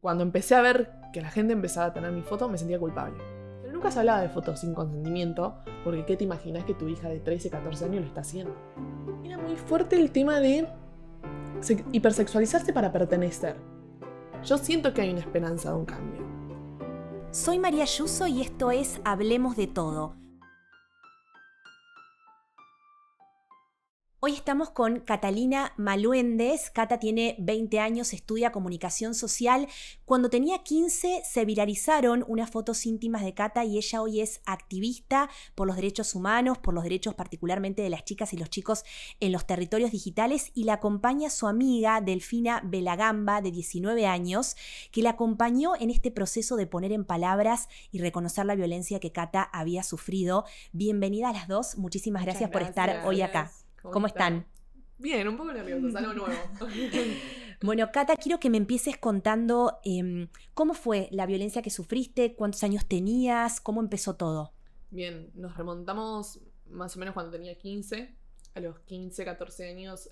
cuando empecé a ver que la gente empezaba a tener mi foto, me sentía culpable. Pero nunca se hablaba de fotos sin consentimiento, porque ¿qué te imaginas que tu hija de 13, 14 años lo está haciendo? Era muy fuerte el tema de hipersexualizarse para pertenecer. Yo siento que hay una esperanza de un cambio. Soy María Ayuso y esto es Hablemos de Todo. Hoy estamos con Catalina Maluendes. Cata tiene 20 años, estudia comunicación social. Cuando tenía 15 se viralizaron unas fotos íntimas de Cata y ella hoy es activista por los derechos humanos, por los derechos particularmente de las chicas y los chicos en los territorios digitales, y la acompaña su amiga Delfina Belagamba, de 19 años, que la acompañó en este proceso de poner en palabras y reconocer la violencia que Cata había sufrido. Bienvenida a las dos, muchísimas gracias por estar hoy acá. ¿Cómo están? Bien, un poco nerviosos, algo nuevo. Bueno, Cata, quiero que me empieces contando cómo fue la violencia que sufriste, cuántos años tenías, cómo empezó todo. Bien, nos remontamos más o menos cuando tenía 15. A los 15, 14 años,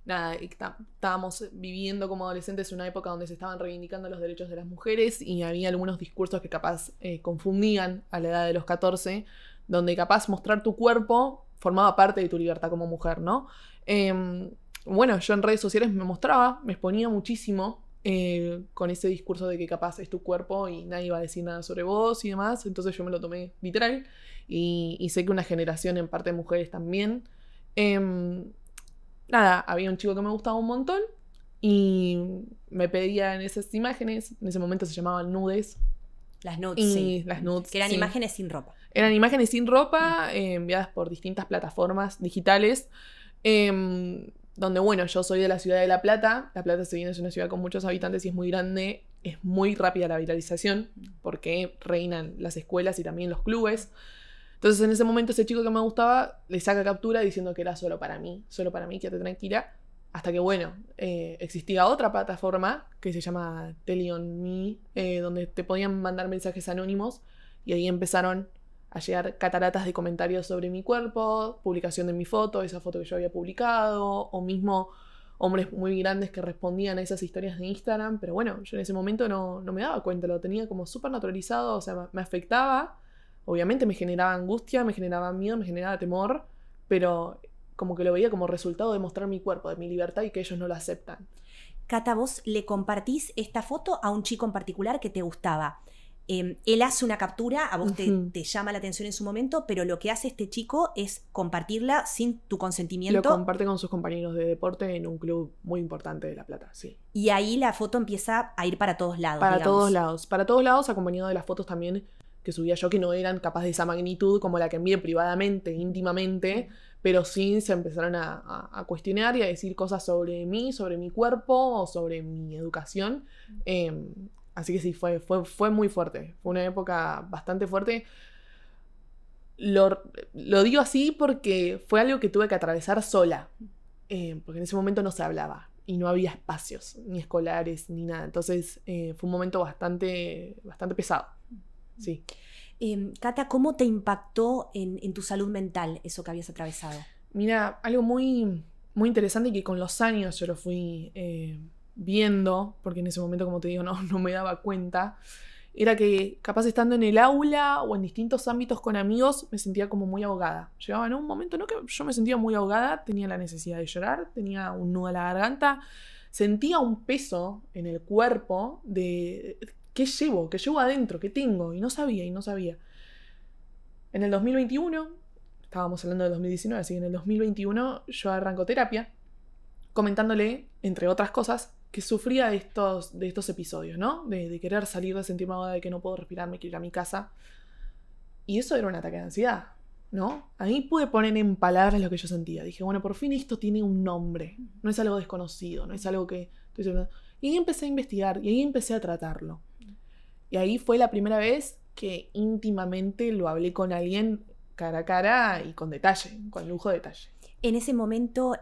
estábamos viviendo como adolescentes en una época donde se estaban reivindicando los derechos de las mujeres y había algunos discursos que capaz confundían a la edad de los 14, donde capaz mostrar tu cuerpo formaba parte de tu libertad como mujer, ¿no? Bueno, yo en redes sociales me mostraba, me exponía muchísimo con ese discurso de que capaz es tu cuerpo y nadie va a decir nada sobre vos y demás. Entonces yo me lo tomé literal y sé que una generación en parte de mujeres también. Había un chico que me gustaba un montón y me pedía en esas imágenes, en ese momento se llamaban nudes. Las nudes, sí. Las nudes, que eran sí. Imágenes sin ropa. Eran imágenes sin ropa, enviadas por distintas plataformas digitales, donde, bueno, yo soy de la ciudad de La Plata. La Plata, si bien es una ciudad con muchos habitantes y es muy grande, es muy rápida la viralización, porque reinan las escuelas y también los clubes. Entonces, en ese momento, ese chico que me gustaba le saca captura diciendo que era solo para mí, quédate tranquila. Hasta que, bueno, existía otra plataforma que se llama Teleon.me, donde te podían mandar mensajes anónimos, y ahí empezaron a llegar cataratas de comentarios sobre mi cuerpo, publicación de mi foto, esa foto que yo había publicado, o mismo hombres muy grandes que respondían a esas historias de Instagram. Pero bueno, yo en ese momento no me daba cuenta, lo tenía como súper naturalizado, o sea, me afectaba. Obviamente me generaba angustia, me generaba miedo, me generaba temor, pero como que lo veía como resultado de mostrar mi cuerpo, de mi libertad, y que ellos no lo aceptan. Cata, vos le compartís esta foto a un chico en particular que te gustaba. Él hace una captura, a vos te llama la atención en su momento, pero lo que hace este chico es compartirla sin tu consentimiento. Lo comparte con sus compañeros de deporte en un club muy importante de La Plata, sí. Y ahí la foto empieza a ir para todos lados, Para todos lados, acompañado de las fotos también que subía yo, que no eran capaz de esa magnitud como la que envié privadamente, íntimamente, pero sí se empezaron a cuestionar y a decir cosas sobre mí, sobre mi cuerpo o sobre mi educación. Así que sí, fue muy fuerte. Fue una época bastante fuerte. Lo digo así porque fue algo que tuve que atravesar sola. Porque en ese momento no se hablaba y no había espacios, ni escolares, ni nada. Entonces fue un momento bastante pesado. Sí. Cata, ¿cómo te impactó en tu salud mental eso que habías atravesado? Mira, algo muy, muy interesante y que con los años yo lo fui viendo, porque en ese momento, como te digo, no me daba cuenta, era que capaz estando en el aula o en distintos ámbitos con amigos me sentía como muy ahogada. Llegaba en un momento que yo me sentía muy ahogada, tenía la necesidad de llorar, tenía un nudo a la garganta, sentía un peso en el cuerpo de ¿qué llevo adentro? ¿Qué tengo? Y no sabía. En el 2021, estábamos hablando de 2019, así que en el 2021 yo arranco terapia, comentándole, entre otras cosas, que sufría de estos episodios, ¿no? De querer salir, de sentirme ahogada, de que no puedo respirar, me quiero ir a mi casa. Y eso era un ataque de ansiedad, ¿no? Ahí pude poner en palabras lo que yo sentía. Dije, bueno, por fin esto tiene un nombre. No es algo desconocido, no es algo que... Y ahí empecé a investigar, y ahí empecé a tratarlo. Y ahí fue la primera vez que íntimamente lo hablé con alguien cara a cara y con detalle, con lujo de detalle. En ese momento,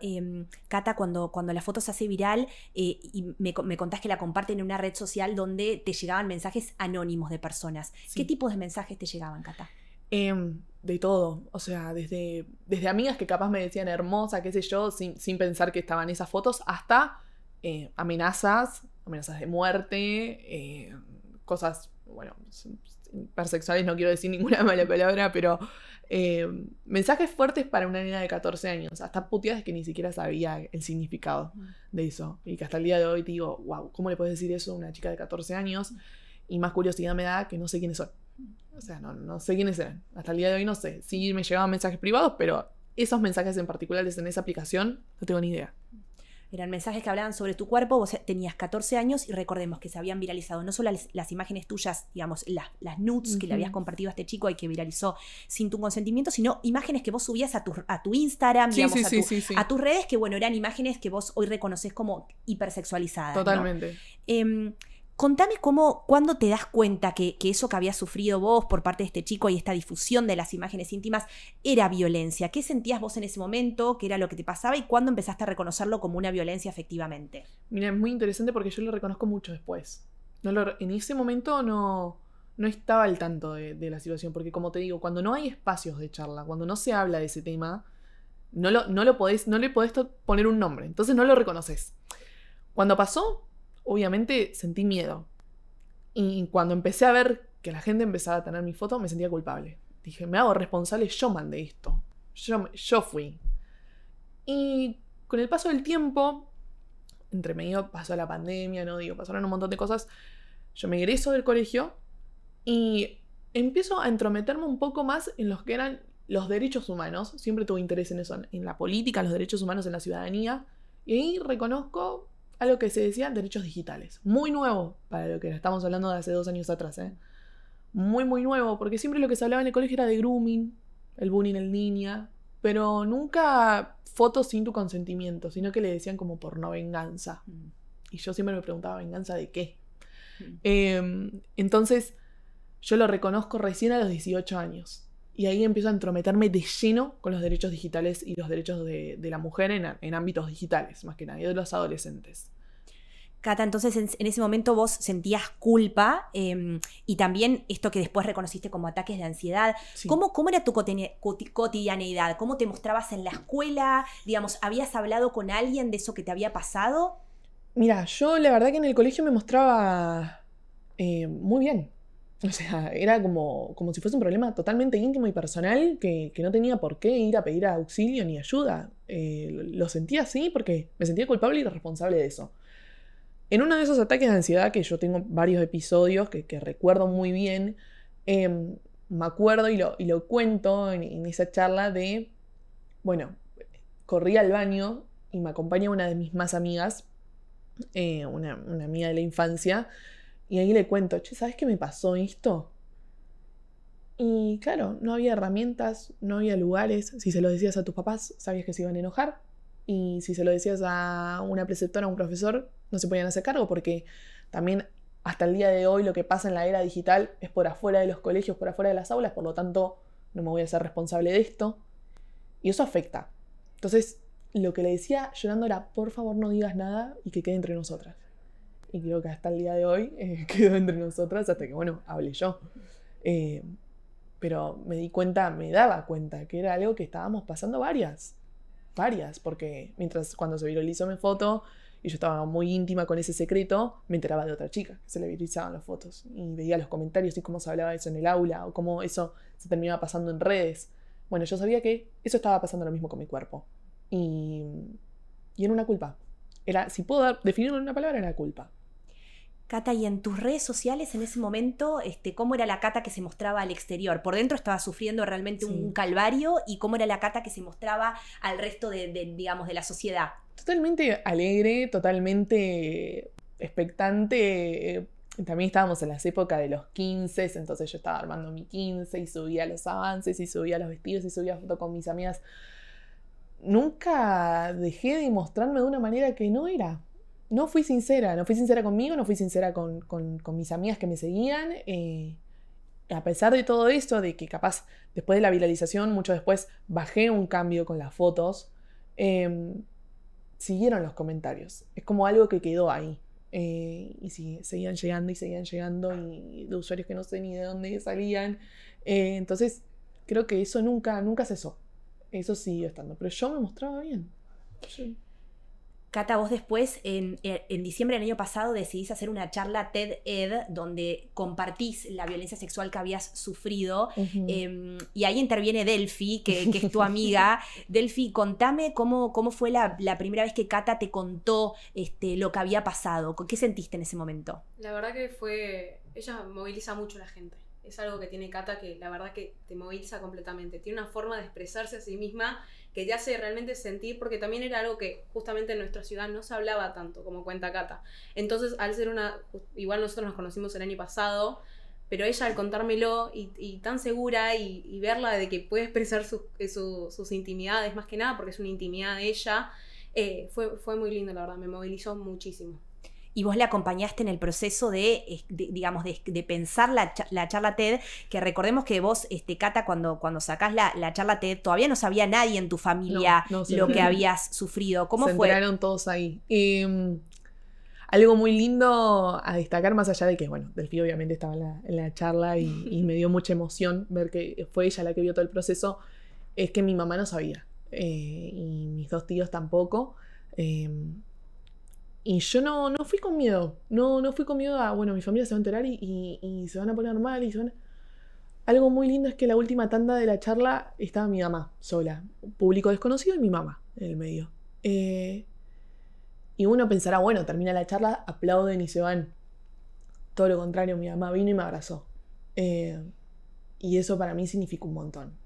Cata, cuando la foto se hace viral y me contás que la comparten en una red social donde te llegaban mensajes anónimos de personas. Sí. ¿Qué tipos de mensajes te llegaban, Cata? De todo, o sea, desde amigas que capaz me decían hermosa, qué sé yo, sin pensar que estaban esas fotos, hasta amenazas amenazas de muerte, cosas, bueno, hipersexuales, no quiero decir ninguna mala palabra, pero mensajes fuertes para una nena de 14 años, hasta puteadas que ni siquiera sabía el significado de eso, y que hasta el día de hoy te digo, wow, ¿cómo le puedes decir eso a una chica de 14 años? Y más curiosidad me da que no sé quiénes son. O sea, no sé quiénes eran. Hasta el día de hoy no sé. Sí me llegaban mensajes privados, pero esos mensajes en particulares en esa aplicación no tengo ni idea. Eran mensajes que hablaban sobre tu cuerpo. Vos tenías 14 años y recordemos que se habían viralizado no solo las imágenes tuyas, digamos, las nudes que le habías compartido a este chico y que viralizó sin tu consentimiento, sino imágenes que vos subías a tu Instagram, digamos, a tus redes, que bueno, eran imágenes que vos hoy reconoces como hipersexualizadas. Totalmente. ¿No? Contame cuándo te das cuenta que eso que habías sufrido vos por parte de este chico y esta difusión de las imágenes íntimas era violencia. ¿Qué sentías vos en ese momento? ¿Qué era lo que te pasaba? ¿Y cuándo empezaste a reconocerlo como una violencia efectivamente? Mira, es muy interesante porque yo lo reconozco mucho después. En ese momento no estaba al tanto de la situación, porque como te digo, cuando no hay espacios de charla, cuando no se habla de ese tema, no le podés poner un nombre, entonces no lo reconoces. Cuando pasó, obviamente sentí miedo. Y cuando empecé a ver que la gente empezaba a tener mi foto, me sentía culpable. Dije, me hago responsable, yo mandé esto. Yo fui. Y con el paso del tiempo, entre medio pasó la pandemia, pasaron un montón de cosas. Yo me egreso del colegio y empiezo a entrometerme un poco más en los que eran los derechos humanos. Siempre tuve interés en eso, en la política, los derechos humanos, en la ciudadanía. Y ahí reconozco algo que se decía derechos digitales. Muy nuevo para lo que estamos hablando de hace 2 años atrás. Muy, muy nuevo, porque siempre lo que se hablaba en el colegio era de grooming, el bullying en línea, pero nunca fotos sin tu consentimiento, sino que le decían como pornovenganza. Y yo siempre me preguntaba, ¿venganza de qué? Entonces, yo lo reconozco recién a los 18 años. Y ahí empiezo a entrometerme de lleno con los derechos digitales y los derechos de la mujer en ámbitos digitales, más que nada, y de los adolescentes. Cata, entonces en ese momento vos sentías culpa y también esto que después reconociste como ataques de ansiedad. Sí. ¿Cómo era tu cotidianeidad? ¿Cómo te mostrabas en la escuela? Digamos, ¿habías hablado con alguien de eso que te había pasado? Mira, yo la verdad que en el colegio me mostraba muy bien. O sea, era como si fuese un problema totalmente íntimo y personal que no tenía por qué ir a pedir auxilio ni ayuda. Lo sentía así porque me sentía culpable y responsable de eso. En uno de esos ataques de ansiedad, que yo tengo varios episodios que recuerdo muy bien, me acuerdo y lo cuento en esa charla de, bueno, corrí al baño y me acompaña una de mis más amigas, una amiga de la infancia, y ahí le cuento, che, ¿sabes qué me pasó esto? Y claro, no había herramientas, no había lugares. Si se lo decías a tus papás, sabías que se iban a enojar. Y si se lo decías a una preceptora o a un profesor, no se podían hacer cargo, porque también hasta el día de hoy lo que pasa en la era digital es por afuera de los colegios, por afuera de las aulas, por lo tanto no me voy a hacer responsable de esto. Y eso afecta. Entonces, lo que le decía llorando era, por favor no digas nada y que quede entre nosotras. Y creo que hasta el día de hoy quedó entre nosotras hasta que, bueno, hablé yo. Pero me daba cuenta que era algo que estábamos pasando varias, porque cuando se viralizó mi foto y yo estaba muy íntima con ese secreto, me enteraba de otra chica que se le viralizaban las fotos y veía los comentarios y cómo se hablaba de eso en el aula o cómo eso se terminaba pasando en redes. Bueno, yo sabía que eso estaba pasando lo mismo con mi cuerpo y era una culpa. Si puedo definirlo en una palabra, era culpa. Cata, y en tus redes sociales en ese momento, ¿cómo era la Cata que se mostraba al exterior? Por dentro estaba sufriendo realmente un calvario, y cómo era la Cata que se mostraba al resto digamos, de la sociedad. Totalmente alegre, totalmente expectante. También estábamos en las épocas de los 15, entonces yo estaba armando mi 15 y subía los avances y subía los vestidos y subía fotos con mis amigas. Nunca dejé de mostrarme de una manera que no era. No fui sincera conmigo, no fui sincera con mis amigas que me seguían. A pesar de todo esto, de que capaz después de la viralización, mucho después, bajé un cambio con las fotos, siguieron los comentarios. Es como algo que quedó ahí. Y sí, seguían llegando y de usuarios que no sé ni de dónde salían. Entonces, creo que eso nunca cesó. Eso siguió estando. Pero yo me mostraba bien. Sí. Cata, vos después, en diciembre del año pasado, decidís hacer una charla TED-Ed donde compartís la violencia sexual que habías sufrido. Y ahí interviene Delphi, que es tu amiga. Delphi, contame cómo fue la primera vez que Cata te contó lo que había pasado. ¿Qué sentiste en ese momento? La verdad que ella moviliza mucho a la gente. Es algo que tiene Cata que la verdad que te moviliza completamente. Tiene una forma de expresarse a sí misma que te hace realmente sentir, porque también era algo que justamente en nuestra ciudad no se hablaba tanto como cuenta Cata. Entonces, al ser igual nosotros nos conocimos el año pasado, pero ella al contármelo y tan segura y verla de que puede expresar sus intimidades, más que nada porque es una intimidad de ella, fue muy lindo, la verdad, me movilizó muchísimo. Y vos le acompañaste en el proceso de pensar la charla TED, que recordemos que vos, Cata, cuando sacás la charla TED, todavía no sabía nadie en tu familia lo que habías sufrido. ¿Cómo fue? Se enteraron todos ahí. Algo muy lindo a destacar, más allá de que, bueno, Delphi obviamente estaba en la charla y me dio mucha emoción ver que fue ella la que vio todo el proceso, es que mi mamá no sabía. Y mis 2 tíos tampoco. Y yo no fui con miedo. No fui con miedo a, bueno, mi familia se va a enterar y se van a poner mal y se van a... Algo muy lindo es que la última tanda de la charla estaba mi mamá sola. Público desconocido y mi mamá en el medio. Y uno pensará, bueno, termina la charla, aplauden y se van. Todo lo contrario, mi mamá vino y me abrazó. Y eso para mí significó un montón.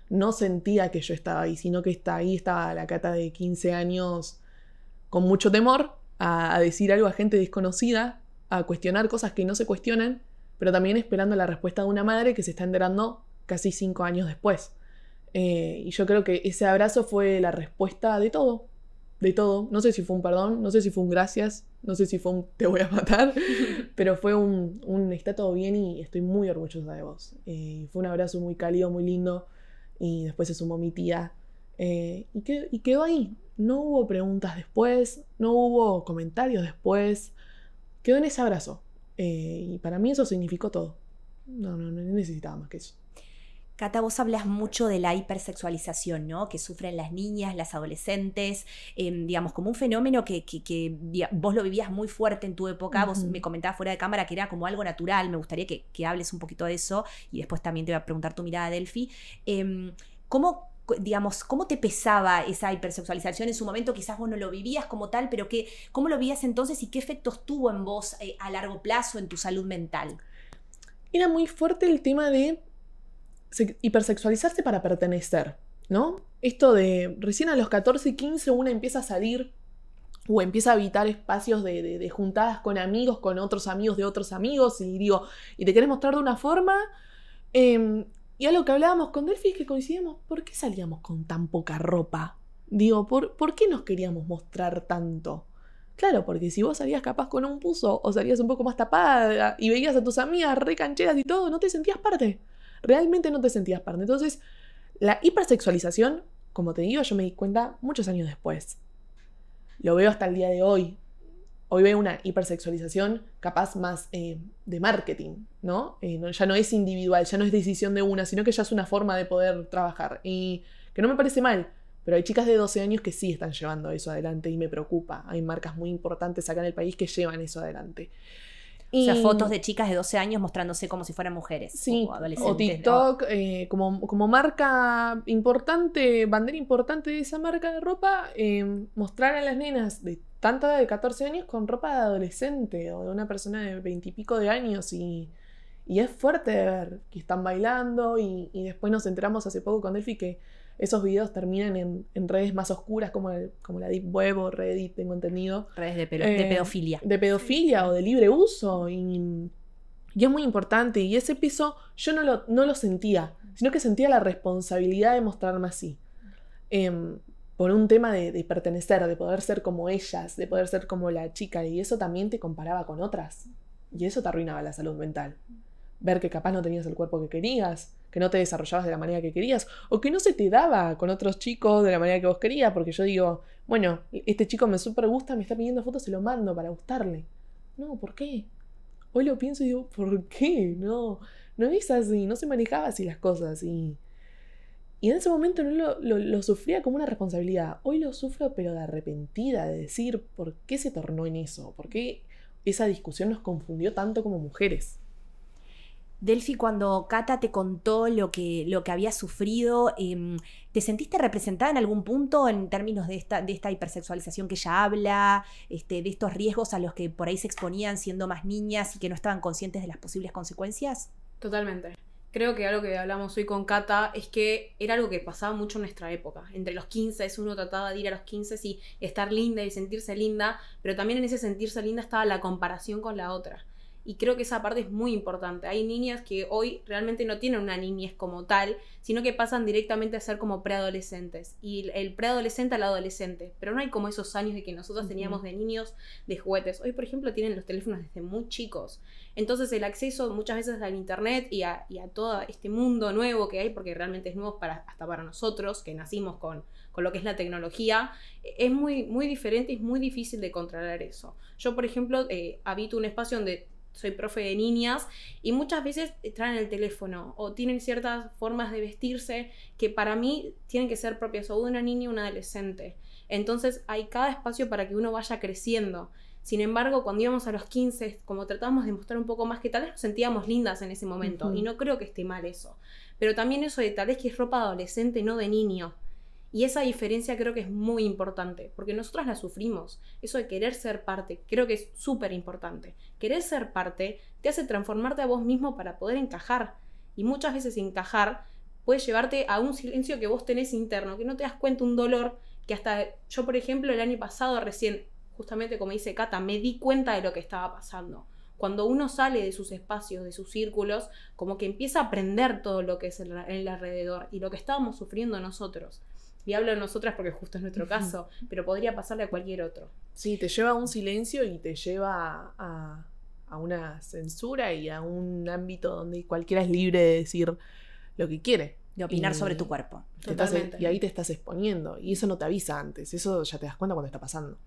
No sentía que yo estaba ahí, sino que ahí estaba la Cata de 15 años con mucho temor a decir algo a gente desconocida, a cuestionar cosas que no se cuestionan, pero también esperando la respuesta de una madre que se está enterando casi 5 años después. Y yo creo que ese abrazo fue la respuesta de todo. De todo. No sé si fue un perdón, no sé si fue un gracias, no sé si fue un te voy a matar, pero fue un está todo bien y estoy muy orgullosa de vos. Fue un abrazo muy cálido, muy lindo, y después se sumó mi tía. Y quedó ahí. No hubo preguntas después, no hubo comentarios después. Quedó en ese abrazo. Y para mí eso significó todo. No necesitaba más que eso. Cata, vos hablas mucho de la hipersexualización, ¿no? Que sufren las niñas, las adolescentes, digamos, como un fenómeno que vos lo vivías muy fuerte en tu época. Vos me comentabas fuera de cámara que era como algo natural. Me gustaría que hables un poquito de eso y después también te voy a preguntar tu mirada, Delphi. ¿Cómo te pesaba esa hipersexualización en su momento? Quizás vos no lo vivías como tal, pero ¿cómo lo vivías entonces y qué efectos tuvo en vos a largo plazo en tu salud mental? Era muy fuerte el tema de hipersexualizarse para pertenecer, ¿no? Esto de recién a los 14 y 15 una empieza a salir o empieza a habitar espacios de juntadas con amigos, con otros amigos de otros amigos, y te querés mostrar de una forma. Y algo que hablábamos con Delphi es que coincidimos, ¿por qué salíamos con tan poca ropa? ¿Por qué nos queríamos mostrar tanto? Claro, porque si vos salías capaz con un buzo o salías un poco más tapada y veías a tus amigas re cancheras y todo, no te sentías parte. Realmente no te sentías parte. Entonces, la hipersexualización, como te digo, yo me di cuenta muchos años después. Lo veo hasta el día de hoy. Hoy veo una hipersexualización capaz más de marketing, ¿no? Ya no es individual, ya no es decisión de una, sino que ya es una forma de poder trabajar. Y que no me parece mal, pero hay chicas de 12 años que sí están llevando eso adelante y me preocupa. Hay marcas muy importantes acá en el país que llevan eso adelante. O sea, fotos de chicas de 12 años mostrándose como si fueran mujeres. Sí, o adolescentes. O TikTok, como marca importante, bandera importante de esa marca de ropa, mostrar a las nenas de tanta edad de 14 años con ropa de adolescente o de una persona de 20 y pico de años y es fuerte de ver que están bailando y después nos enteramos hace poco con Delphi que esos videos terminan en redes más oscuras como la Deep Web o Reddit, tengo entendido. Redes de pedofilia. De pedofilia o de libre uso. Y es muy importante. Y ese peso yo no lo sentía, sino que sentía la responsabilidad de mostrarme así. Por un tema de pertenecer, de poder ser como ellas, de poder ser como la chica. Y eso también te comparaba con otras. Y eso te arruinaba la salud mental. Ver que capaz no tenías el cuerpo que querías, que no te desarrollabas de la manera que querías, o que no se te daba con otros chicos de la manera que vos querías, porque yo digo, bueno, este chico me súper gusta, me está pidiendo fotos, se lo mando para gustarle. No, ¿por qué? Hoy lo pienso y digo, ¿por qué? No es así, no se manejaba así las cosas. Y Y en ese momento no lo sufría como una responsabilidad. Hoy lo sufro, pero de arrepentida, de decir, ¿por qué se tornó en eso? ¿Por qué esa discusión nos confundió tanto como mujeres? Delphi, cuando Cata te contó lo que había sufrido, ¿te sentiste representada en algún punto en términos de esta hipersexualización que ella habla, de estos riesgos a los que por ahí se exponían siendo más niñas y que no estaban conscientes de las posibles consecuencias? Totalmente. Creo que algo que hablamos hoy con Cata es que era algo que pasaba mucho en nuestra época. Entre los 15 uno trataba de ir a los 15 y estar linda y sentirse linda, pero también en ese sentirse linda estaba la comparación con la otra. Y creo que esa parte es muy importante. Hay niñas que hoy realmente no tienen una niñez como tal, sino que pasan directamente a ser como preadolescentes. Y el preadolescente al adolescente. Pero no hay como esos años de que nosotros teníamos de niños de juguetes. Hoy, por ejemplo, tienen los teléfonos desde muy chicos. Entonces el acceso muchas veces al internet y a todo este mundo nuevo que hay, porque realmente es nuevo hasta para nosotros, que nacimos con lo que es la tecnología, es muy, muy diferente y es muy difícil de controlar eso. Yo, por ejemplo, habito un espacio donde soy profe de niñas y muchas veces traen el teléfono o tienen ciertas formas de vestirse que para mí tienen que ser propias o de una niña o una adolescente. Entonces hay cada espacio para que uno vaya creciendo. Sin embargo, cuando íbamos a los 15, como tratábamos de mostrar un poco más, que tal vez nos sentíamos lindas en ese momento, y no creo que esté mal eso. Pero también eso de tal vez que es ropa adolescente, no de niño. Y esa diferencia creo que es muy importante, porque nosotras la sufrimos. Eso de querer ser parte, creo que es súper importante. Querer ser parte te hace transformarte a vos mismo para poder encajar. Y muchas veces encajar puede llevarte a un silencio que vos tenés interno, que no te das cuenta, un dolor, que hasta yo, por ejemplo, el año pasado recién, justamente como dice Cata, me di cuenta de lo que estaba pasando. Cuando uno sale de sus espacios, de sus círculos, como que empieza a aprender todo lo que es el alrededor y lo que estábamos sufriendo nosotros. Y hablo de nosotras porque justo es nuestro caso, pero podría pasarle a cualquier otro. Sí, te lleva a un silencio y te lleva a una censura y a un ámbito donde cualquiera es libre de decir lo que quiere. De opinar sobre tu cuerpo. Y ahí te estás exponiendo. Y eso no te avisa antes, eso ya te das cuenta cuando está pasando.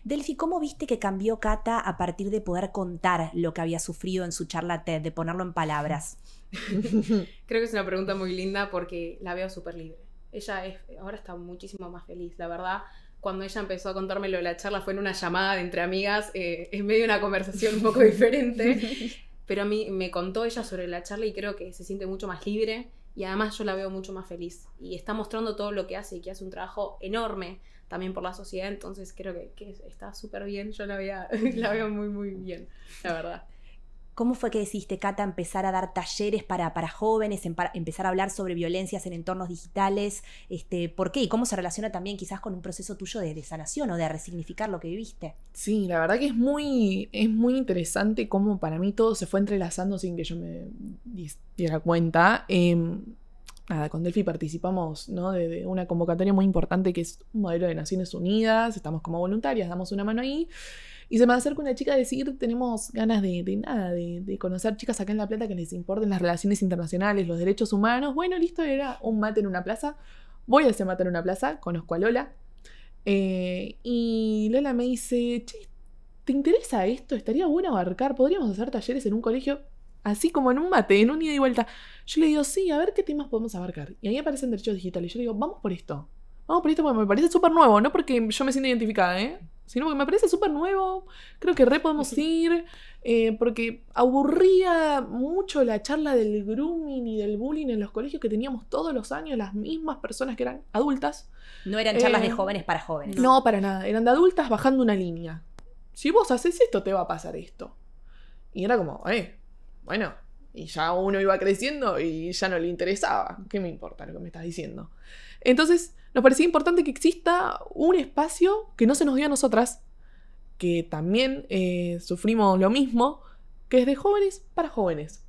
Delphi, ¿cómo viste que cambió Cata a partir de poder contar lo que había sufrido en su charla TED, de ponerlo en palabras? Creo que es una pregunta muy linda porque la veo súper libre. Ella ahora está muchísimo más feliz, la verdad. Cuando ella empezó a contarme lo de la charla fue en una llamada de entre amigas, en medio de una conversación un poco diferente. Pero a mí me contó ella sobre la charla y creo que se siente mucho más libre y además yo la veo mucho más feliz. Y está mostrando todo lo que hace y que hace un trabajo enorme también por la sociedad. Entonces creo que está súper bien. Yo la veo muy, muy bien, la verdad. ¿Cómo fue que decidiste, Cata, empezar a dar talleres para jóvenes, empezar a hablar sobre violencias en entornos digitales? ¿Por qué? ¿Y cómo se relaciona también quizás con un proceso tuyo de sanación o de resignificar lo que viviste? Sí, la verdad que es muy interesante cómo para mí todo se fue entrelazando sin que yo me diera cuenta. Con Delphi participamos, ¿no? de una convocatoria muy importante que es un modelo de Naciones Unidas. Estamos como voluntarias, damos una mano ahí. Y se me acerca una chica a decir, tenemos ganas de conocer chicas acá en La Plata que les importen las relaciones internacionales, los derechos humanos. Bueno, listo, era un mate en una plaza. Voy a ese mate en una plaza, conozco a Lola. Y Lola me dice, che, ¿te interesa esto? Estaría bueno abarcar, podríamos hacer talleres en un colegio, así como en un mate, en un ida y vuelta. Yo le digo, sí, a ver qué temas podemos abarcar. Y ahí aparecen derechos digitales. Yo le digo, vamos por esto porque me parece súper nuevo, no porque yo me siento identificada, sino porque me parece súper nuevo, creo que podemos ir, porque aburría mucho la charla del grooming y del bullying en los colegios que teníamos todos los años, las mismas personas que eran adultas. No eran charlas de jóvenes para jóvenes. No, para nada, eran de adultas bajando una línea. Si vos haces esto, te va a pasar esto. Y era como, bueno, y ya uno iba creciendo y ya no le interesaba. ¿Qué me importa lo que me estás diciendo? Entonces, nos parecía importante que exista un espacio que no se nos dio a nosotras, que también sufrimos lo mismo, que es de jóvenes para jóvenes.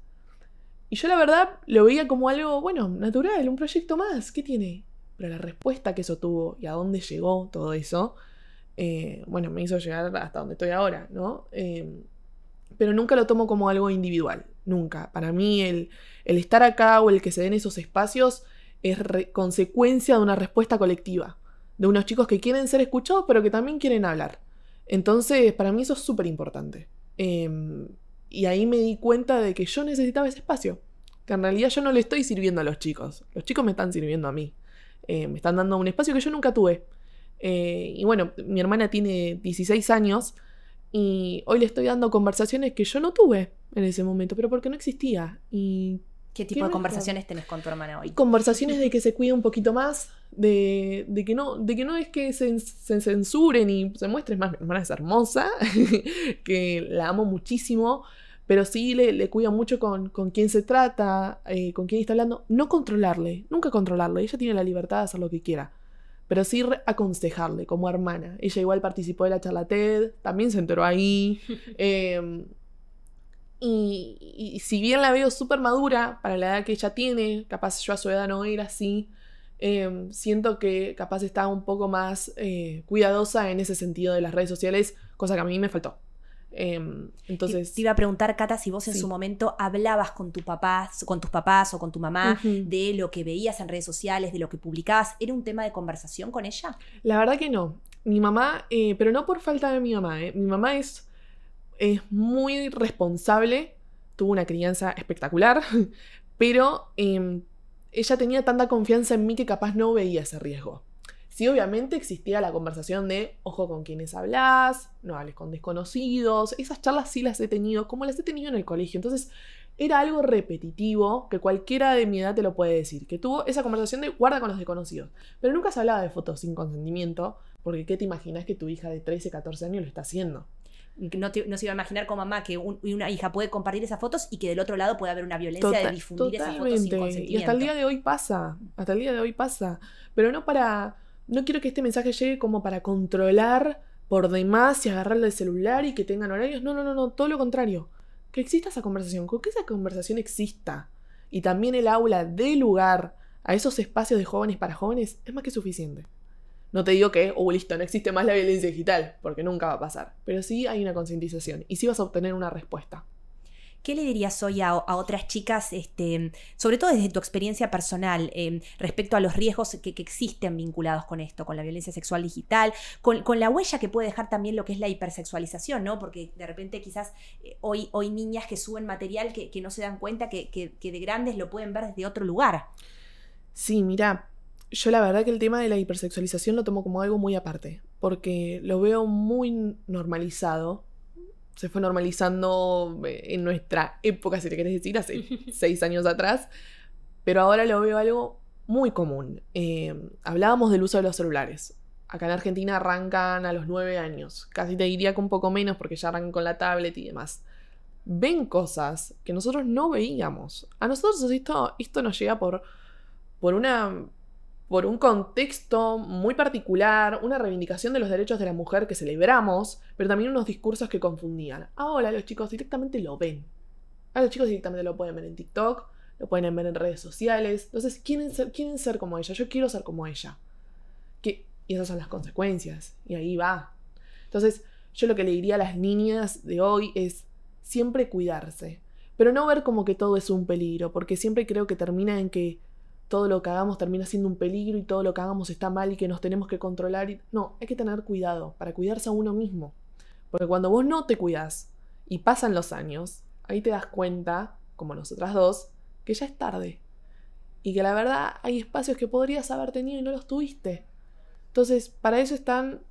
Y yo la verdad lo veía como algo, bueno, natural, un proyecto más, ¿qué tiene? Pero la respuesta que eso tuvo y a dónde llegó todo eso, me hizo llegar hasta donde estoy ahora, ¿no? Pero nunca lo tomo como algo individual, nunca. Para mí el estar acá o el que se den esos espacios es consecuencia de una respuesta colectiva, de unos chicos que quieren ser escuchados pero que también quieren hablar. Entonces, para mí eso es súper importante. Y ahí me di cuenta de que yo necesitaba ese espacio. que en realidad yo no le estoy sirviendo a los chicos me están sirviendo a mí. Me están dando un espacio que yo nunca tuve. Y bueno, mi hermana tiene 16 años y hoy le estoy dando conversaciones que yo no tuve en ese momento, pero porque no existía. Y ¿Qué tipo de conversaciones tenés con tu hermana hoy? Conversaciones de que se cuide un poquito más, de que no es que se censuren y se muestre. Más, mi hermana es hermosa, que la amo muchísimo, pero sí le cuida mucho con quién se trata, con quién está hablando. No controlarle, nunca controlarle. Ella tiene la libertad de hacer lo que quiera, pero sí aconsejarle como hermana. Ella igual participó de la charla TED, también se enteró ahí. Y si bien la veo súper madura para la edad que ella tiene, capaz yo a su edad no era así, siento que capaz estaba un poco más cuidadosa en ese sentido de las redes sociales, cosa que a mí me faltó. Entonces, te iba a preguntar, Cata, si vos en su momento hablabas con tus papás o con tu mamá de lo que veías en redes sociales, de lo que publicabas. ¿Era un tema de conversación con ella? La verdad que no. Mi mamá, pero no por falta de mi mamá. Mi mamá es muy responsable, tuvo una crianza espectacular, pero ella tenía tanta confianza en mí que capaz no veía ese riesgo. Sí, obviamente existía la conversación de ojo con quienes hablas, no hables con desconocidos. Esas charlas sí las he tenido, como las he tenido en el colegio. Entonces era algo repetitivo que cualquiera de mi edad te lo puede decir, que tuvo esa conversación de guarda con los desconocidos. Pero nunca se hablaba de fotos sin consentimiento, porque ¿qué te imaginas que tu hija de 13, 14 años lo está haciendo? No se iba a imaginar con mamá que una hija puede compartir esas fotos y que del otro lado puede haber una violencia de difundir esas fotos sin consentimiento. Y hasta el día de hoy pasa. Pero no quiero que este mensaje llegue como para controlar por demás y agarrarle el celular y que tengan horarios. No, todo lo contrario. Que exista esa conversación, con que esa conversación exista y también el aula dé lugar a esos espacios de jóvenes para jóvenes es más que suficiente. No te digo que, listo, no existe más la violencia digital, porque nunca va a pasar. Pero sí hay una concientización y sí vas a obtener una respuesta. ¿Qué le dirías hoy a otras chicas, sobre todo desde tu experiencia personal, respecto a los riesgos que existen vinculados con esto, con la violencia sexual digital, con la huella que puede dejar también lo que es la hipersexualización, ¿no? Porque de repente quizás hoy niñas que suben material que no se dan cuenta que de grandes lo pueden ver desde otro lugar. Sí, mira, yo la verdad que el tema de la hipersexualización lo tomo como algo muy aparte, porque lo veo muy normalizado. Se fue normalizando en nuestra época, si te querés decir, hace 6 años atrás, pero ahora lo veo algo muy común. Hablábamos del uso de los celulares. Acá en Argentina arrancan a los 9 años, casi te diría que un poco menos porque ya arrancan con la tablet y demás. Ven cosas que nosotros no veíamos. A nosotros esto nos llega por un contexto muy particular, una reivindicación de los derechos de la mujer que celebramos, pero también unos discursos que confundían. Ahora los chicos directamente lo ven. Ahora los chicos directamente lo pueden ver en TikTok, lo pueden ver en redes sociales. Entonces quieren ser como ella, yo quiero ser como ella. Y esas son las consecuencias, y ahí va. Entonces yo lo que le diría a las niñas de hoy es siempre cuidarse, pero no ver como que todo es un peligro, porque siempre creo que termina en que todo lo que hagamos termina siendo un peligro y todo lo que hagamos está mal y que nos tenemos que controlar. No, hay que tener cuidado para cuidarse a uno mismo. Porque cuando vos no te cuidás y pasan los años, ahí te das cuenta, como nosotras dos, que ya es tarde. Y que la verdad hay espacios que podrías haber tenido y no los tuviste. Entonces, para eso están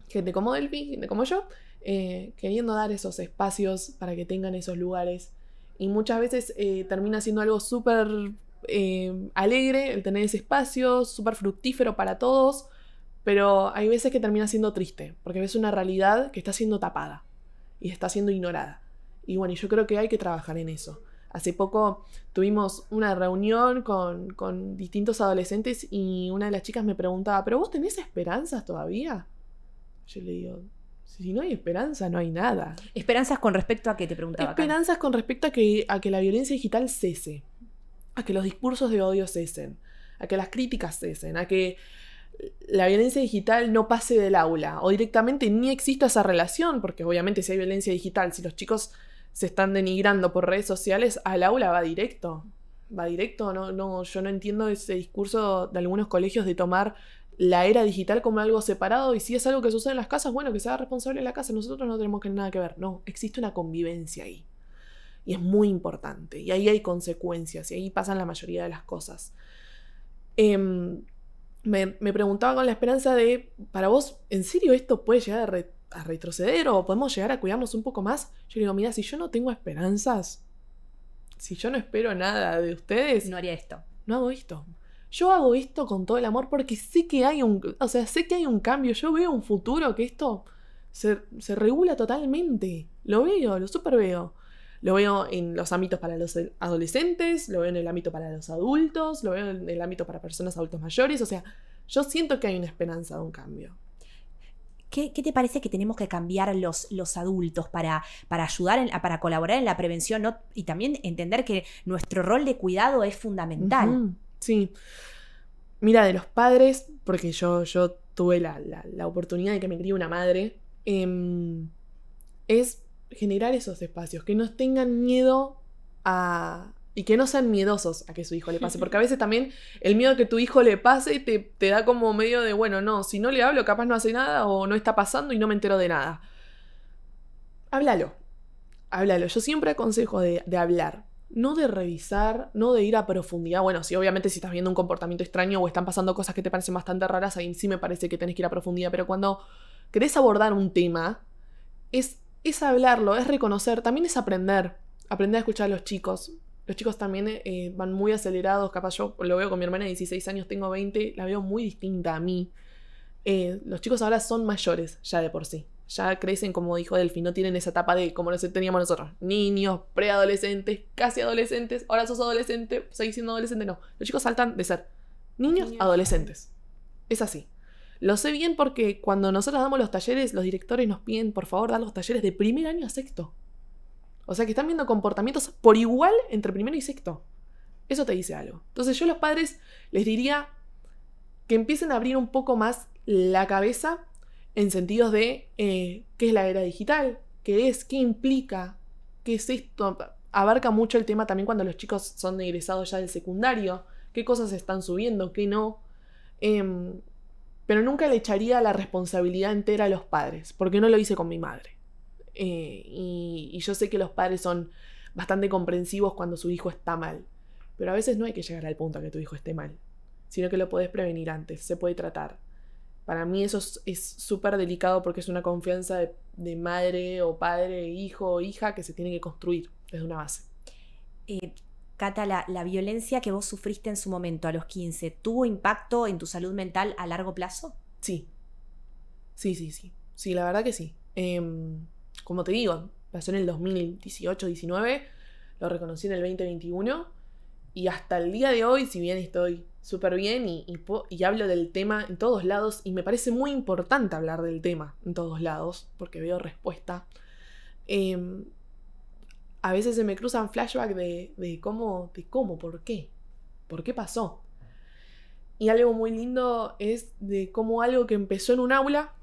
gente como Delphi, gente como yo, queriendo dar esos espacios para que tengan esos lugares. Y muchas veces termina siendo algo súper alegre el tener ese espacio, súper fructífero para todos, pero hay veces que termina siendo triste, porque ves una realidad que está siendo tapada y está siendo ignorada. Y bueno, yo creo que hay que trabajar en eso. Hace poco tuvimos una reunión con distintos adolescentes y una de las chicas me preguntaba, ¿pero vos tenés esperanzas todavía? Yo le digo, si no hay esperanza, no hay nada. ¿Esperanzas con respecto a qué te preguntaba? Esperanzas con respecto a que la violencia digital cese, a que los discursos de odio cesen, a que las críticas cesen, a que la violencia digital no pase del aula o directamente ni exista esa relación, porque obviamente si hay violencia digital, si los chicos se están denigrando por redes sociales, al aula va directo. No, yo no entiendo ese discurso de algunos colegios de tomar la era digital como algo separado y si es algo que sucede en las casas, bueno, que sea responsable de la casa, nosotros no tenemos nada que ver. No, existe una convivencia ahí. Y es muy importante. Y ahí hay consecuencias. Y ahí pasan la mayoría de las cosas. Me preguntaba con la esperanza de, ¿para vos, en serio esto puede llegar a retroceder o podemos llegar a cuidarnos un poco más? Yo le digo, mira, si yo no tengo esperanzas, si yo no espero nada de ustedes, No haría esto. no hago esto. Yo hago esto con todo el amor porque sé que hay sé que hay un cambio. Yo veo un futuro que esto se regula totalmente. Lo veo, lo súper veo. Lo veo en los ámbitos para los adolescentes, lo veo en el ámbito para los adultos, lo veo en el ámbito para personas adultos mayores. O sea, yo siento que hay una esperanza de un cambio. ¿Qué te parece que tenemos que cambiar los adultos para ayudar, para colaborar en la prevención, ¿no? Y también entender que nuestro rol de cuidado es fundamental? Uh-huh. Sí. Mira, de los padres, porque yo tuve la oportunidad de que me críe una madre, es generar esos espacios, que no tengan miedo y que no sean miedosos a que su hijo le pase, porque a veces también el miedo a que tu hijo le pase te da como medio de, bueno, no, si no le hablo capaz no hace nada o no está pasando y no me entero de nada. Háblalo. Yo siempre aconsejo de hablar, no de revisar, no de ir a profundidad. Bueno, sí, obviamente si estás viendo un comportamiento extraño o están pasando cosas que te parecen bastante raras, ahí sí me parece que tenés que ir a profundidad, pero cuando querés abordar un tema, es hablarlo, es reconocer, también es aprender a escuchar a los chicos. Los chicos también van muy acelerados, capaz yo lo veo con mi hermana de 16 años, tengo 20, la veo muy distinta a mí. Los chicos ahora son mayores ya de por sí. Ya crecen, como dijo Delphi, no tienen esa etapa de como teníamos nosotros. Niños, preadolescentes, casi adolescentes, ahora sos adolescente, seguís siendo adolescente, no. Los chicos saltan de ser niños a adolescentes. Es así. Lo sé bien porque cuando nosotros damos los talleres, los directores nos piden, por favor, dar los talleres de primer año a sexto. O sea que están viendo comportamientos por igual entre primero y sexto. Eso te dice algo. Entonces yo a los padres les diría que empiecen a abrir un poco más la cabeza en sentidos de qué es la era digital, qué implica, qué es esto. Abarca mucho el tema también cuando los chicos son egresados ya del secundario, qué cosas están subiendo, qué no. Pero nunca le echaría la responsabilidad entera a los padres, porque no lo hice con mi madre. Y yo sé que los padres son bastante comprensivos cuando su hijo está mal, pero a veces no hay que llegar al punto a que tu hijo esté mal, sino que lo podés prevenir antes, se puede tratar. Para mí eso es súper delicado porque es una confianza de madre o padre, hijo o hija que se tiene que construir desde una base. Cata, la violencia que vos sufriste en su momento a los 15, ¿tuvo impacto en tu salud mental a largo plazo? Sí. Sí, la verdad que sí. Como te digo, pasó en el 2018-19, lo reconocí en el 2021 y hasta el día de hoy, si bien estoy súper bien y hablo del tema en todos lados, y me parece muy importante hablar del tema en todos lados, porque veo respuesta, a veces se me cruzan flashbacks de cómo, por qué pasó. Y algo muy lindo es de cómo algo que empezó en un aula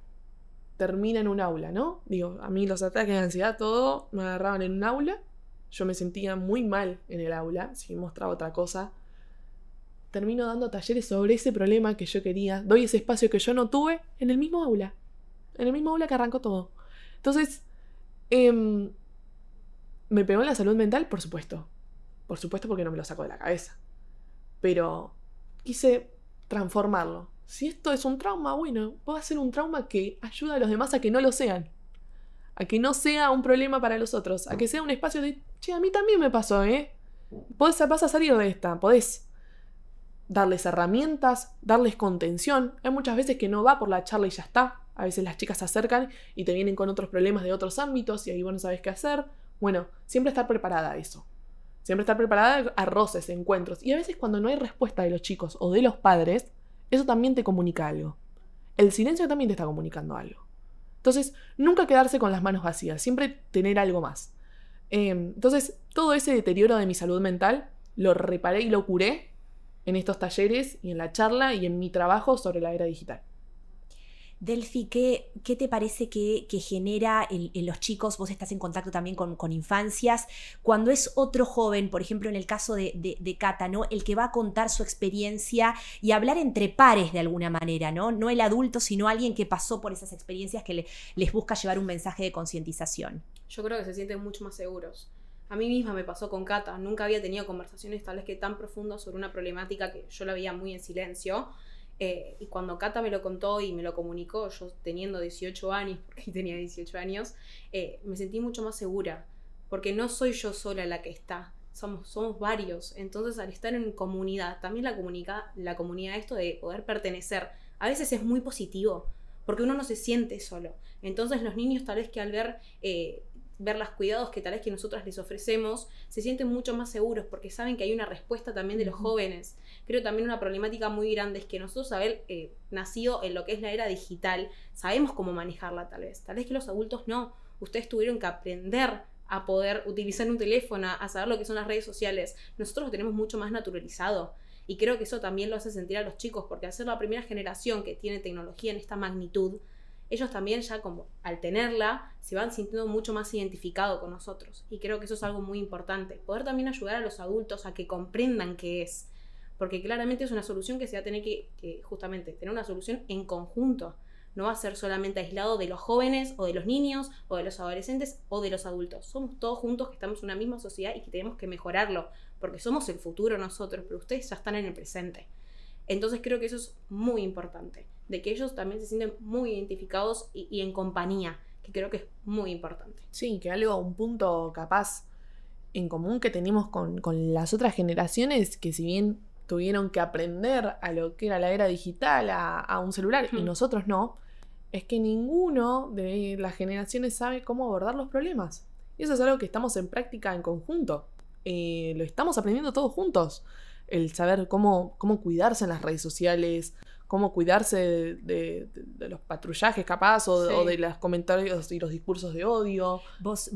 termina en un aula, ¿no? Digo, a mí los ataques de ansiedad, todo, me agarraban en un aula. Yo me sentía muy mal en el aula, si mostraba otra cosa. Termino dando talleres sobre ese problema que yo quería. Doy ese espacio que yo no tuve en el mismo aula. En el mismo aula que arrancó todo. Entonces, ¿me pegó en la salud mental? Por supuesto. Por supuesto, porque no me lo saco de la cabeza. Pero quise transformarlo. Si esto es un trauma, bueno, puedo hacer un trauma que ayuda a los demás a que no lo sean. A que no sea un problema para los otros. A que sea un espacio de, che, a mí también me pasó, vas a salir de esta. Podés darles herramientas, darles contención. Hay muchas veces que no va por la charla y ya está. A veces las chicas se acercan y te vienen con otros problemas de otros ámbitos y ahí vos no sabés qué hacer. Bueno, siempre estar preparada a eso. Siempre estar preparada a roces, encuentros. Y a veces cuando no hay respuesta de los chicos o de los padres, eso también te comunica algo. El silencio también te está comunicando algo. Entonces, nunca quedarse con las manos vacías. Siempre tener algo más. Entonces, todo ese deterioro de mi salud mental lo reparé y lo curé en estos talleres y en la charla y en mi trabajo sobre la era digital. Delphi, ¿qué te parece que genera en los chicos? Vos estás en contacto también con infancias. Cuando es otro joven, por ejemplo, en el caso de Cata, ¿no? El que va a contar su experiencia y hablar entre pares de alguna manera, ¿no? No el adulto, sino alguien que pasó por esas experiencias que les busca llevar un mensaje de concientización. Yo creo que se sienten mucho más seguros. A mí misma me pasó con Cata, nunca había tenido conversaciones tal vez que tan profundas sobre una problemática que yo la veía muy en silencio. Y cuando Cata me lo contó y me lo comunicó, yo teniendo 18 años, porque tenía 18 años, me sentí mucho más segura, porque no soy yo sola la que está, somos varios. Entonces, al estar en comunidad, también la comunidad, esto de poder pertenecer, a veces es muy positivo, porque uno no se siente solo. Entonces los niños tal vez que al ver los cuidados que tal vez que nosotras les ofrecemos, se sienten mucho más seguros porque saben que hay una respuesta también de los jóvenes. Creo también una problemática muy grande es que nosotros haber nacido en lo que es la era digital, sabemos cómo manejarla tal vez que los adultos no. Ustedes tuvieron que aprender a poder utilizar un teléfono, a saber lo que son las redes sociales. Nosotros lo tenemos mucho más naturalizado. Y creo que eso también lo hace sentir a los chicos, porque al ser la primera generación que tiene tecnología en esta magnitud, ellos también ya como al tenerla se van sintiendo mucho más identificados con nosotros. Y creo que eso es algo muy importante. Poder también ayudar a los adultos a que comprendan qué es. Porque claramente es una solución que se va a tener que justamente tener una solución en conjunto. No va a ser solamente aislado de los jóvenes o de los niños o de los adolescentes o de los adultos. Somos todos juntos que estamos en una misma sociedad y que tenemos que mejorarlo. Porque somos el futuro nosotros, pero ustedes ya están en el presente. Entonces creo que eso es muy importante, de que ellos también se sienten muy identificados y en compañía, que creo que es muy importante. Sí, que un punto capaz en común que tenemos con las otras generaciones, que si bien tuvieron que aprender a lo que era la era digital, a un celular, y nosotros no, es que ninguno de las generaciones sabe cómo abordar los problemas. Y eso es algo que estamos en práctica en conjunto. Lo estamos aprendiendo todos juntos. El saber cómo cuidarse en las redes sociales, cómo cuidarse de los patrullajes capaz o de los comentarios y los discursos de odio. Vos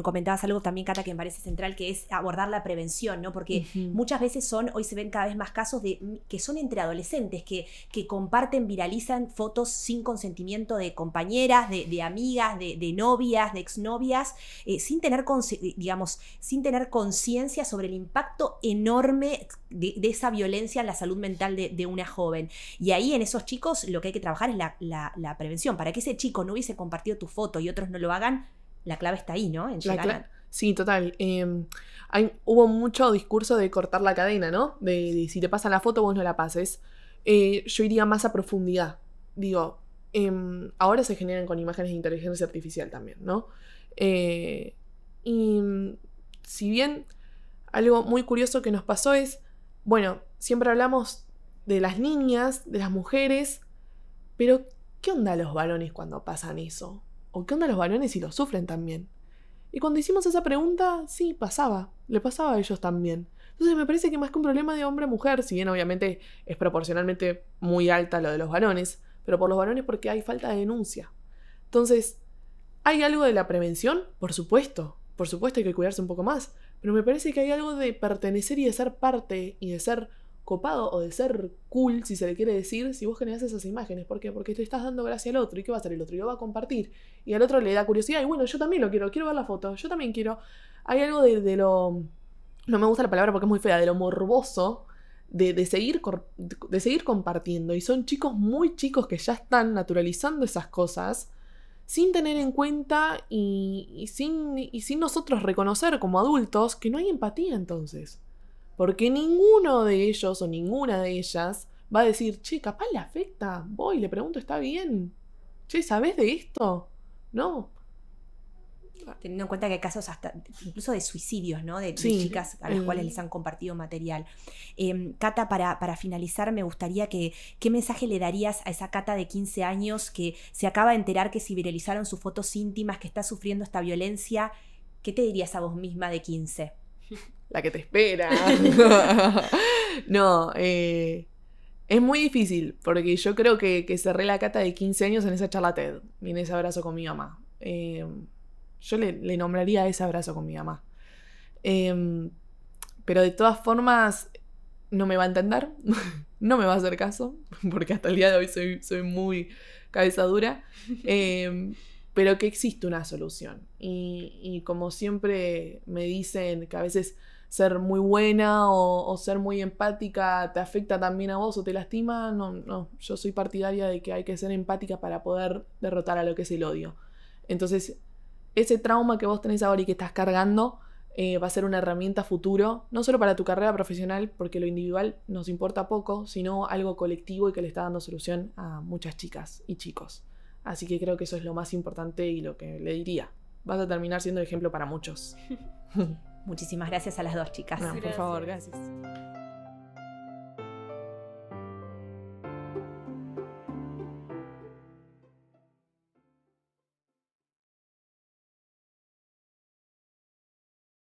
comentabas algo también, Cata, que me parece central, que es abordar la prevención, ¿no? Porque muchas veces hoy se ven cada vez más casos que son entre adolescentes, que comparten, viralizan fotos sin consentimiento de compañeras, de amigas, de novias, de exnovias, sin tener conciencia sobre el impacto enorme de esa violencia en la salud mental de una joven. Y ahí en esos chicos lo que hay que trabajar es la prevención. Para que ese chico no hubiese compartido tu foto y otros no lo hagan, la clave está ahí, ¿no? Sí, total. Hubo mucho discurso de cortar la cadena, ¿no? De si te pasan la foto, vos no la pases. Yo iría más a profundidad. Digo, ahora se generan con imágenes de inteligencia artificial también, ¿no? Y si bien algo muy curioso que nos pasó es, bueno, siempre hablamos de las niñas, de las mujeres, pero ¿qué onda los varones cuando pasan eso? ¿O qué onda los varones si lo sufren también? Y cuando hicimos esa pregunta, sí, le pasaba a ellos también. Entonces me parece que más que un problema de hombre-mujer, si bien obviamente es proporcionalmente muy alta lo de los varones, pero por los varones porque hay falta de denuncia. Entonces, ¿hay algo de la prevención? Por supuesto hay que cuidarse un poco más, pero me parece que hay algo de pertenecer y de ser parte y de ser copado o de ser cool, si se le quiere decir, si vos generás esas imágenes. ¿Por qué? Porque te estás dando gracia al otro. ¿Y qué va a hacer el otro? Y lo va a compartir. Y al otro le da curiosidad. Y bueno, yo también lo quiero ver la foto. Yo también quiero. Hay algo de lo... No me gusta la palabra porque es muy fea. De lo morboso de seguir compartiendo. Y son chicos muy chicos que ya están naturalizando esas cosas sin tener en cuenta y sin nosotros reconocer como adultos que no hay empatía entonces. Porque ninguno de ellos o ninguna de ellas va a decir, che, capaz le afecta. Voy, le pregunto, ¿está bien? Che, ¿sabés de esto? No. Teniendo en cuenta que hay casos hasta incluso de suicidios, ¿no? De chicas a las cuales les han compartido material. Cata, para finalizar, me gustaría ¿qué mensaje le darías a esa Cata de 15 años que se acaba de enterar que se viralizaron sus fotos íntimas, que está sufriendo esta violencia? ¿Qué te dirías a vos misma de 15? La que te espera. No, es muy difícil, porque yo creo que cerré la Cata de 15 años en esa charla TED, y en ese abrazo con mi mamá. Yo le nombraría ese abrazo con mi mamá. Pero de todas formas, no me va a entender, no me va a hacer caso, porque hasta el día de hoy soy muy cabeza dura. Pero que existe una solución. Y como siempre me dicen que a veces ser muy buena o ser muy empática te afecta también a vos o te lastima, no, yo soy partidaria de que hay que ser empática para poder derrotar a lo que es el odio. Entonces, ese trauma que vos tenés ahora y que estás cargando, va a ser una herramienta futuro, no solo para tu carrera profesional, porque lo individual nos importa poco, sino algo colectivo y que le está dando solución a muchas chicas y chicos. Así que creo que eso es lo más importante y lo que le diría. Vas a terminar siendo ejemplo para muchos. Muchísimas gracias a las dos chicas. No, por favor, gracias.